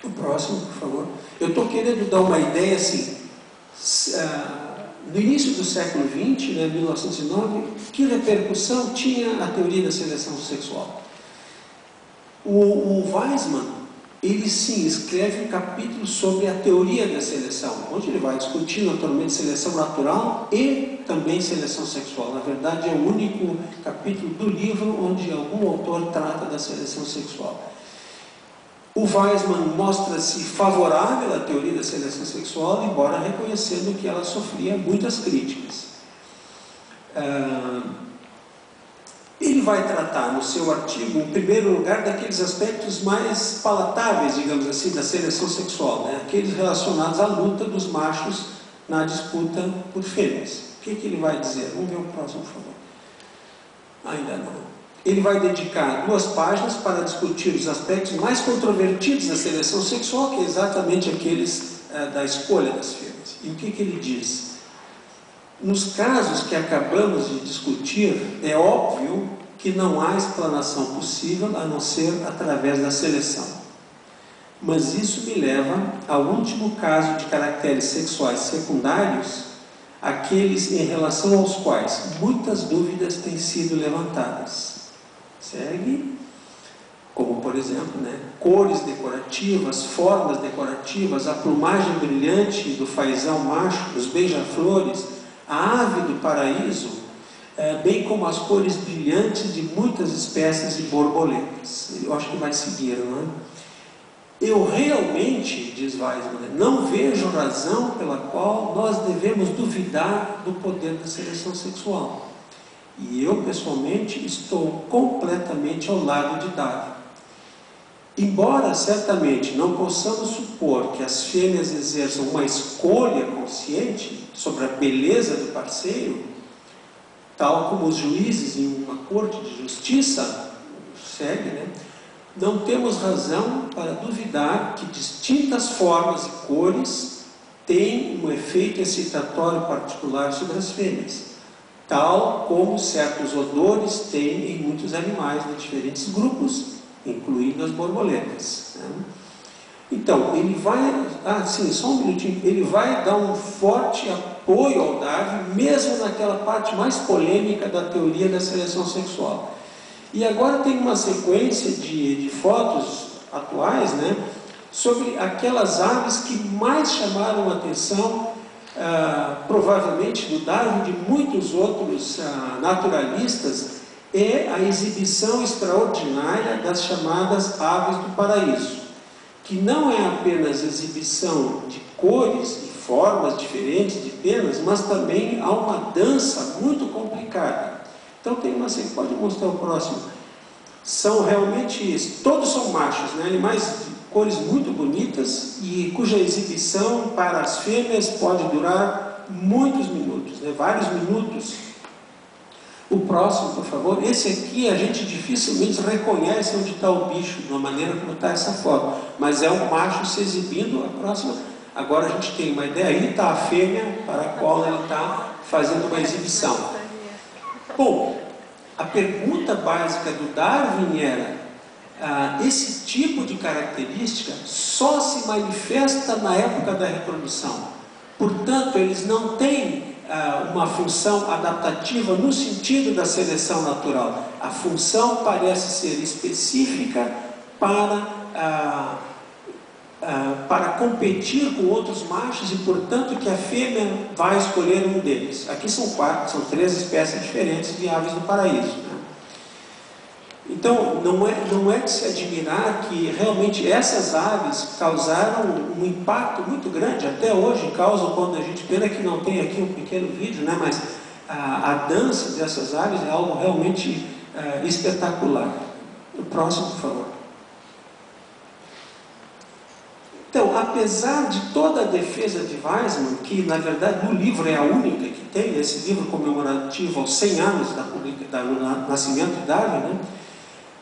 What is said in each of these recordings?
O próximo, por favor. Eu estou querendo dar uma ideia assim. No início do século XX, né, 1909, que repercussão tinha a teoria da seleção sexual? O Weismann, ele sim escreve um capítulo sobre a teoria da seleção, onde ele vai discutir naturalmente seleção natural e também seleção sexual. Na verdade, é o único capítulo do livro onde algum autor trata da seleção sexual. O Weismann mostra-se favorável à teoria da seleção sexual, embora reconhecendo que ela sofria muitas críticas. Ele vai tratar no seu artigo, em primeiro lugar, daqueles aspectos mais palatáveis, digamos assim, da seleção sexual, né? Aqueles relacionados à luta dos machos na disputa por fêmeas. O que ele vai dizer? Vamos ver o próximo, por favor. Ainda não. Ele vai dedicar 2 páginas para discutir os aspectos mais controvertidos da seleção sexual, que é exatamente aqueles da escolha das fêmeas. E o que ele diz? Nos casos que acabamos de discutir, é óbvio que não há explanação possível a não ser através da seleção. Mas isso me leva ao último caso de caracteres sexuais secundários, aqueles em relação aos quais muitas dúvidas têm sido levantadas. Segue, como por exemplo, né, cores decorativas, formas decorativas, a plumagem brilhante do faisão macho, dos beija-flores, a ave do paraíso, bem como as cores brilhantes de muitas espécies de borboletas. Eu acho que vai seguir, não é? Eu realmente, diz Weismann, não vejo razão pela qual nós devemos duvidar do poder da seleção sexual. E eu, pessoalmente, estou completamente ao lado de Darwin. Embora, certamente, não possamos supor que as fêmeas exerçam uma escolha consciente sobre a beleza do parceiro, tal como os juízes em uma corte de justiça, segue, né? Não temos razão para duvidar que distintas formas e cores têm um efeito excitatório particular sobre as fêmeas, tal como certos odores têm em muitos animais de diferentes grupos, incluindo as borboletas. Né? Então, ele vai... só um minutinho. Ele vai dar um forte apoio ao Darwin, mesmo naquela parte mais polêmica da teoria da seleção sexual. E agora tem uma sequência de fotos atuais, né, sobre aquelas aves que mais chamaram a atenção, provavelmente do Darwin e de muitos outros naturalistas, é a exibição extraordinária das chamadas aves do paraíso, que não é apenas exibição de cores e formas diferentes de penas, mas também há uma dança muito complicada. Então tem uma, você pode mostrar o próximo. São realmente isso, todos são machos, né? Animais de cores muito bonitas e cuja exibição para as fêmeas pode durar muitos minutos, né? Vários minutos. O próximo, por favor. Esse aqui a gente dificilmente reconhece onde está o bicho, de uma maneira como está essa foto, mas é um macho se exibindo. A próxima, agora a gente tem uma ideia, aí está a fêmea para a qual ela está fazendo uma exibição. Bom, a pergunta básica do Darwin era, esse tipo de característica só se manifesta na época da reprodução. Portanto, eles não têm uma função adaptativa no sentido da seleção natural. A função parece ser específica para competir com outros machos e, portanto, que a fêmea vai escolher um deles. Aqui são 3 espécies diferentes de aves do paraíso. Né? Então, não é de se admirar que realmente essas aves causaram um impacto muito grande, até hoje causam, quando a gente, pena que não tem aqui um pequeno vídeo, né? Mas a dança dessas aves é algo realmente espetacular. O próximo, por favor. Então, apesar de toda a defesa de Weismann, que na verdade no livro é a única que tem, esse livro comemorativo aos 100 anos do nascimento de Darwin, né?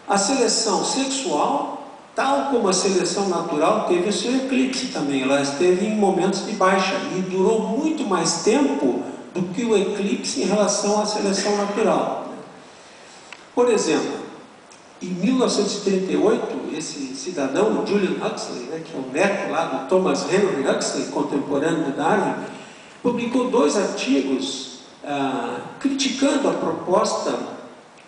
A seleção sexual, tal como a seleção natural, teve o seu eclipse também. Ela esteve em momentos de baixa e durou muito mais tempo do que o eclipse em relação à seleção natural. Por exemplo, Em 1938, esse cidadão, Julian Huxley, né, que é o neto lá do Thomas Henry Huxley, contemporâneo de Darwin, publicou 2 artigos criticando a proposta,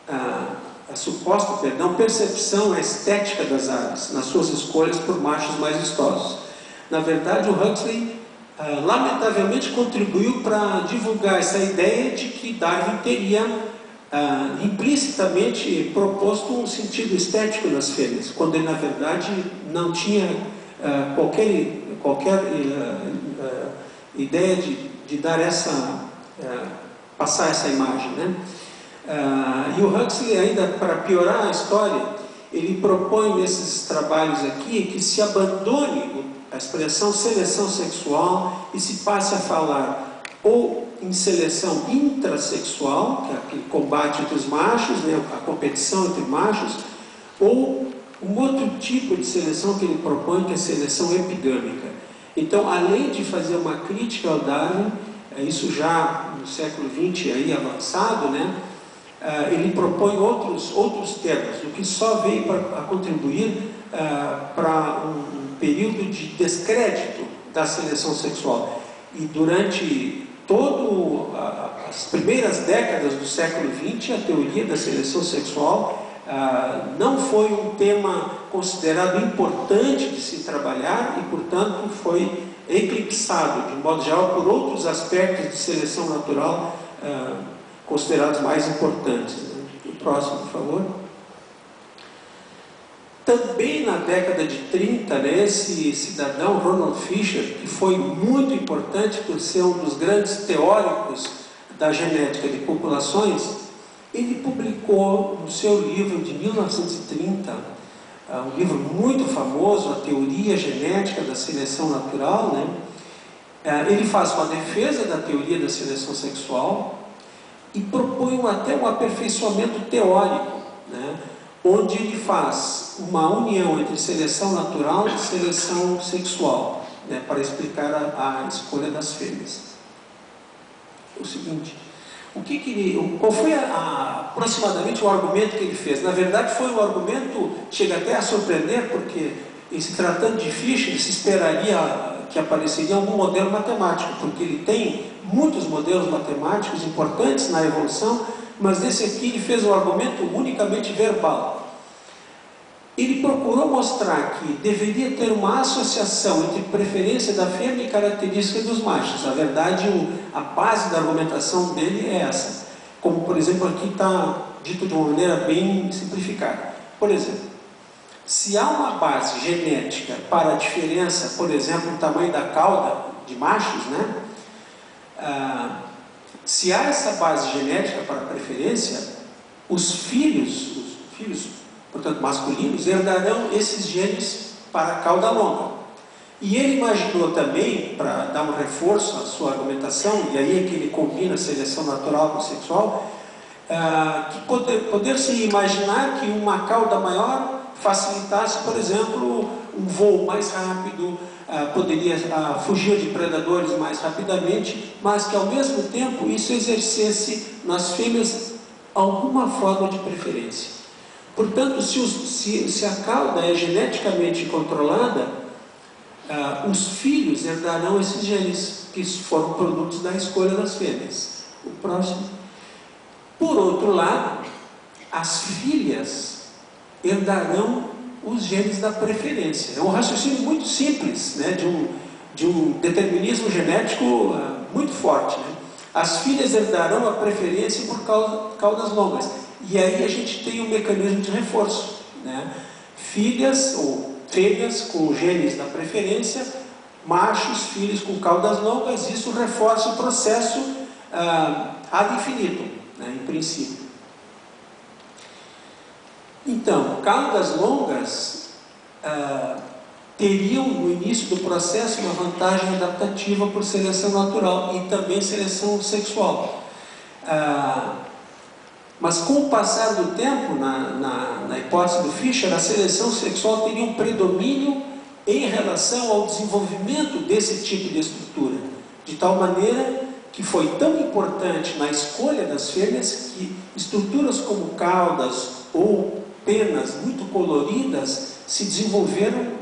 a suposta, percepção estética das aves nas suas escolhas por machos mais vistosos. Na verdade, o Huxley, lamentavelmente, contribuiu para divulgar essa ideia de que Darwin teria implicitamente proposto um sentido estético nas fêmeas, quando ele, na verdade, não tinha qualquer ideia de dar passar essa imagem, né? E o Huxley, ainda para piorar a história, ele propõe nesses trabalhos aqui que se abandone a expressão seleção sexual e se passe a falar ou em seleção intrasexual, que é aquele combate entre os machos, né, a competição entre machos, ou um outro tipo de seleção que ele propõe, que é a seleção epigâmica. Então, além de fazer uma crítica ao Darwin, isso já no século XX aí avançado, né, ele propõe outros termos, o que só veio a contribuir para um período de descrédito da seleção sexual. E durante as primeiras décadas do século XX, a teoria da seleção sexual não foi um tema considerado importante de se trabalhar e, portanto, foi eclipsado, de um modo geral, por outros aspectos de seleção natural considerados mais importantes. O próximo, por favor. Também na década de 30, né, esse cidadão, Ronald Fisher, que foi muito importante por ser um dos grandes teóricos da genética de populações, ele publicou no seu livro de 1930, um livro muito famoso, A Teoria Genética da Seleção Natural, né? Ele faz uma defesa da teoria da seleção sexual e propõe até um aperfeiçoamento teórico, né, onde ele faz uma união entre seleção natural e seleção sexual, né, para explicar a escolha das fêmeas. O seguinte, qual foi aproximadamente o argumento que ele fez? Na verdade, foi um argumento, chega até a surpreender, porque, em se tratando de Fisher, se esperaria que apareceria algum modelo matemático, porque ele tem muitos modelos matemáticos importantes na evolução, mas nesse aqui ele fez um argumento unicamente verbal. Ele procurou mostrar que deveria ter uma associação entre preferência da fêmea e característica dos machos. Na verdade, a base da argumentação dele é essa. Como, por exemplo, aqui está dito de uma maneira bem simplificada. Por exemplo, se há uma base genética para a diferença, por exemplo, no tamanho da cauda de machos, né? Se há essa base genética para a preferência, os filhos, portanto masculinos, herdarão esses genes para a cauda longa. E ele imaginou também, para dar um reforço à sua argumentação, e aí é que ele combina a seleção natural com a sexual, que poder-se imaginar que uma cauda maior facilitasse, por exemplo, um voo mais rápido, poderia fugir de predadores mais rapidamente, mas que ao mesmo tempo isso exercesse nas fêmeas alguma forma de preferência. Portanto, se a cauda é geneticamente controlada, os filhos herdarão esses genes que foram produtos da escolha das fêmeas. O próximo. Por outro lado, as filhas herdarão os genes da preferência. É um raciocínio muito simples, né, de um determinismo genético muito forte, né? As filhas herdarão a preferência por caudas longas. E aí a gente tem um mecanismo de reforço, né? Filhas ou fêmeas com genes da preferência, machos, filhos com caudas longas. Isso reforça o processo ad infinitum, né, em princípio. Então, caudas longas teriam no início do processo uma vantagem adaptativa por seleção natural e também seleção sexual. Mas com o passar do tempo, na hipótese do Fisher, a seleção sexual teria um predomínio em relação ao desenvolvimento desse tipo de estrutura, de tal maneira que foi tão importante na escolha das fêmeas que estruturas como caudas ou penas muito coloridas, se desenvolveram